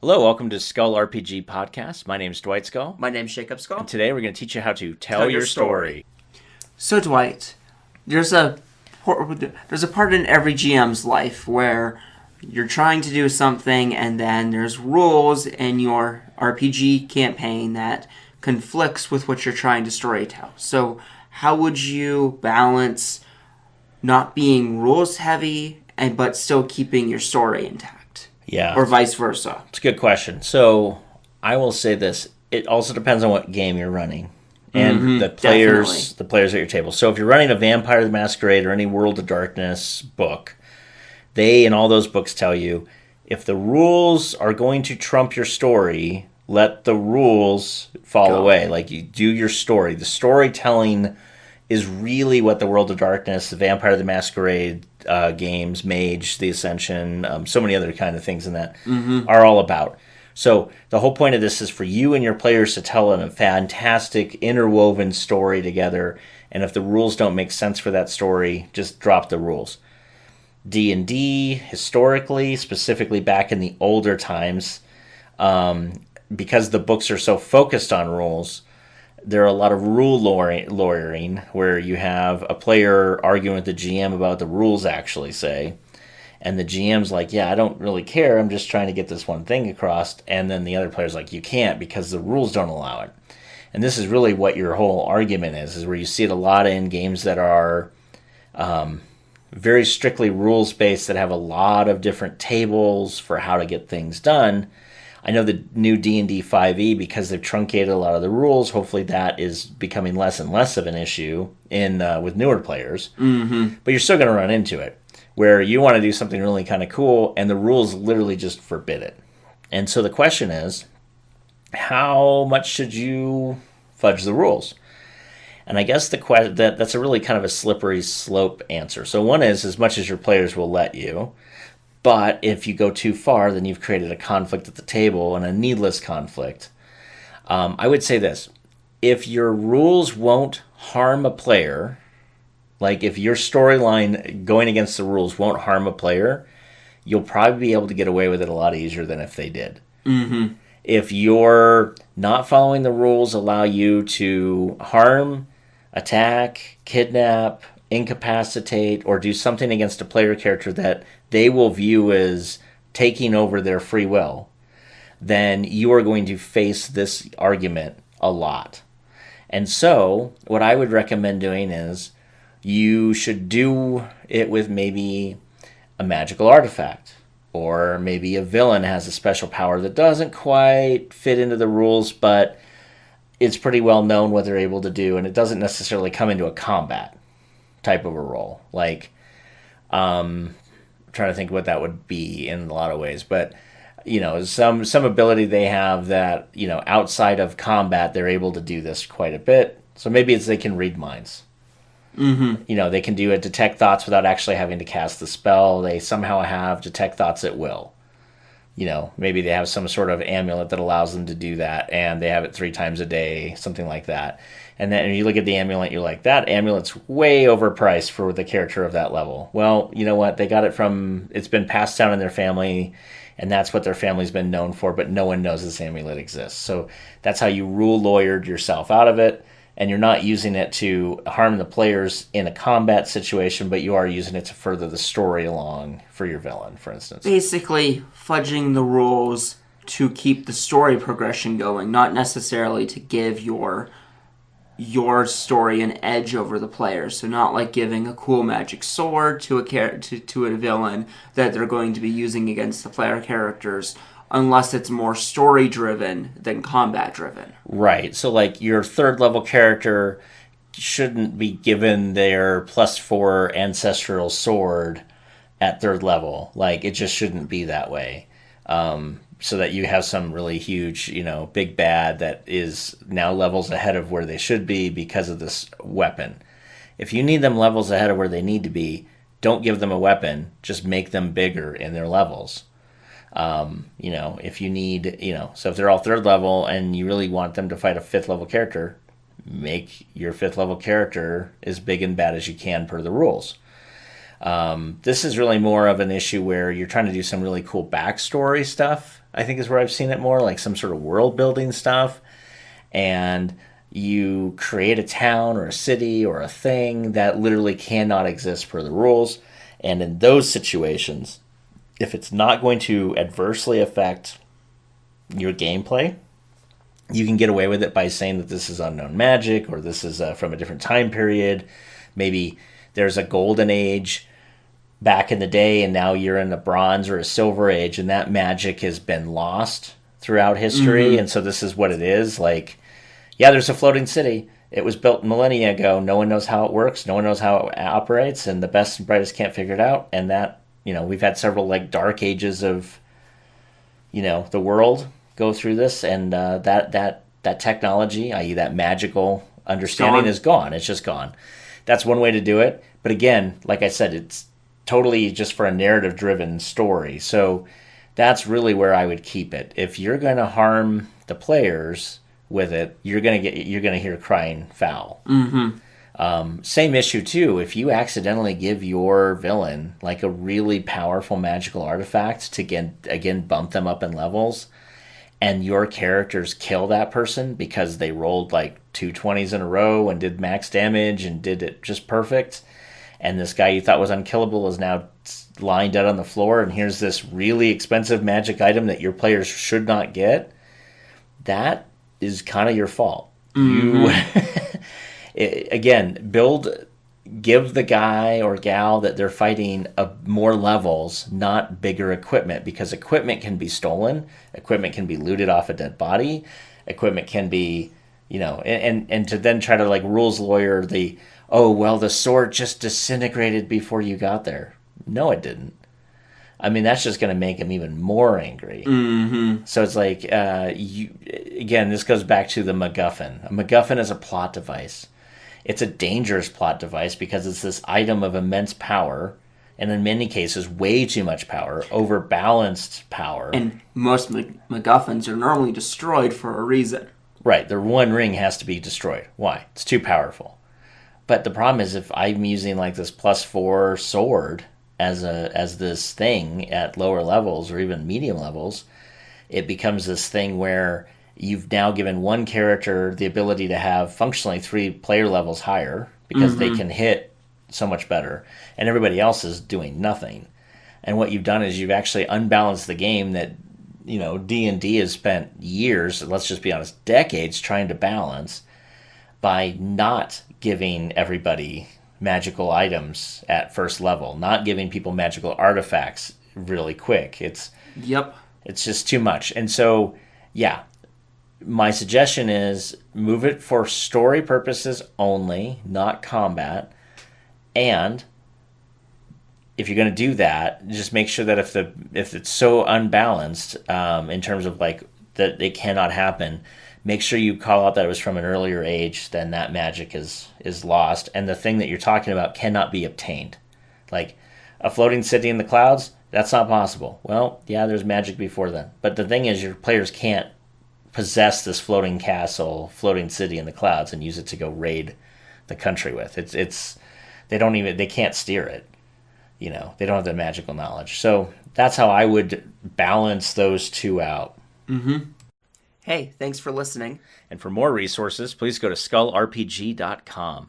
Hello, welcome to Skull RPG Podcast. My name is Dwight Skull. My name's Jacob Skull. And today we're going to teach you how to tell your story. So Dwight, there's a part in every GM's life where you're trying to do something and then there's rules in your RPG campaign that conflicts with what you're trying to storytell. So how would you balance not being rules heavy but still keeping your story intact? Yeah. Or vice versa? It's a good question. So I will say this. It also depends on what game you're running and the players at your table. So if you're running a Vampire the Masquerade or any World of Darkness book, they in all those books tell you if the rules are going to trump your story, let the rules fall away. Like you do your story. The storytelling is really what the World of Darkness, the Vampire the Masquerade games, Mage, the Ascension, so many other kind of things in that are all about. So the whole point of this is for you and your players to tell a fantastic interwoven story together. And if the rules don't make sense for that story, just drop the rules. D&D, historically, specifically back in the older times, because the books are so focused on rules, there are a lot of rule lawyering where you have a player arguing with the GM about what the rules actually say. And the GM's like, yeah, I don't really care. I'm just trying to get this one thing across. And then the other player's like, you can't because the rules don't allow it. And this is really what your whole argument is where you see it a lot in games that are very strictly rules-based that have a lot of different tables for how to get things done. I know the new D&D 5e, because they've truncated a lot of the rules, hopefully that is becoming less and less of an issue with newer players. But you're still going to run into it, where you want to do something really kind of cool, and the rules literally just forbid it. And so the question is, how much should you fudge the rules? And I guess that's a really kind of a slippery slope answer. So one is as much as your players will let you. But if you go too far, then you've created a conflict at the table and a needless conflict. I would say this. If your rules won't harm a player, like if your storyline going against the rules won't harm a player, you'll probably be able to get away with it a lot easier than if they did. If you're not following the rules allow you to harm, attack, kidnap, incapacitate, or do something against a player character that they will view as taking over their free will, then you are going to face this argument a lot. And so what I would recommend doing is you should do it with maybe a magical artifact, or maybe a villain has a special power that doesn't quite fit into the rules, but it's pretty well known what they're able to do, and it doesn't necessarily come into a combat type of a role. Like, I'm trying to think what that would be in a lot of ways, but some ability they have that outside of combat they're able to do this quite a bit. So maybe it's they can read minds. They can do a detect thoughts without actually having to cast the spell. They somehow have detect thoughts at will. Maybe they have some sort of amulet that allows them to do that, and they have it 3 times a day, something like that. And then you look at the amulet, you're like, that amulet's way overpriced for the character of that level. Well, you know what? They got it it's been passed down in their family, and that's what their family's been known for, but no one knows this amulet exists. So that's how you rule lawyered yourself out of it, and you're not using it to harm the players in a combat situation, but you are using it to further the story along for your villain, for instance. Basically, fudging the rules to keep the story progression going, not necessarily to give your story an edge over the players. So not like giving a cool magic sword to a villain that they're going to be using against the player characters, unless it's more story driven than combat driven. Right. So like your 3rd level character shouldn't be given their +4 ancestral sword at 3rd level. Like it just shouldn't be that way. So that you have some really huge, big bad that is now levels ahead of where they should be because of this weapon. If you need them levels ahead of where they need to be, don't give them a weapon. Just make them bigger in their levels. If you need, so if they're all 3rd level and you really want them to fight a 5th level character, make your 5th level character as big and bad as you can per the rules. This is really more of an issue where you're trying to do some really cool backstory stuff, I think is where I've seen it more, like some sort of world building stuff. And you create a town or a city or a thing that literally cannot exist per the rules. And in those situations, if it's not going to adversely affect your gameplay, you can get away with it by saying that this is unknown magic, or this is from a different time period. Maybe there's a golden age back in the day, and now you're in a bronze or a silver age, and that magic has been lost throughout history. And so this is what it is. Like, yeah, there's a floating city. It was built millennia ago. No one knows how it works. No one knows how it operates, and the best and brightest can't figure it out. And that, we've had several like dark ages of, the world go through this, and that technology, i.e., that magical understanding, is gone. It's just gone. That's one way to do it. But again, like I said, it's totally just for a narrative-driven story. So that's really where I would keep it. If you're going to harm the players with it, you're going to hear crying foul. Same issue too. If you accidentally give your villain like a really powerful magical artifact to again bump them up in levels, and your characters kill that person because they rolled like 2 20s in a row and did max damage and did it just perfect, and this guy you thought was unkillable is now lying dead on the floor, and here's this really expensive magic item that your players should not get, that is kind of your fault. You again, give the guy or gal that they're fighting more levels, not bigger equipment, because equipment can be stolen, equipment can be looted off a dead body, equipment can be, and to then try to like rules lawyer the sword just disintegrated before you got there. No, it didn't. I mean, that's just going to make him even more angry. So it's like, again, this goes back to the MacGuffin. A MacGuffin is a plot device. It's a dangerous plot device because it's this item of immense power, and in many cases, way too much power, overbalanced power. And most MacGuffins are normally destroyed for a reason. Right, the one ring has to be destroyed. Why? It's too powerful. But the problem is, if I'm using like this +4 sword as this thing at lower levels or even medium levels, it becomes this thing where you've now given one character the ability to have functionally 3 player levels higher because they can hit so much better, and everybody else is doing nothing. And what you've done is you've actually unbalanced the game that D&D has spent years, let's just be honest, decades trying to balance, by not giving everybody magical items at first level, not giving people magical artifacts really quick. It's just too much. And so, yeah, my suggestion is move it for story purposes only, not combat. And if you're going to do that, just make sure that if it's so unbalanced in terms of like that it cannot happen, make sure you call out that it was from an earlier age, then that magic is lost, and the thing that you're talking about cannot be obtained. Like a floating city in the clouds, that's not possible. Well, yeah, there's magic before then. But the thing is, your players can't possess this floating castle, floating city in the clouds and use it to go raid the country with. They can't steer it. They don't have the magical knowledge. So that's how I would balance those two out. Hey, thanks for listening. And for more resources, please go to skullrpg.com.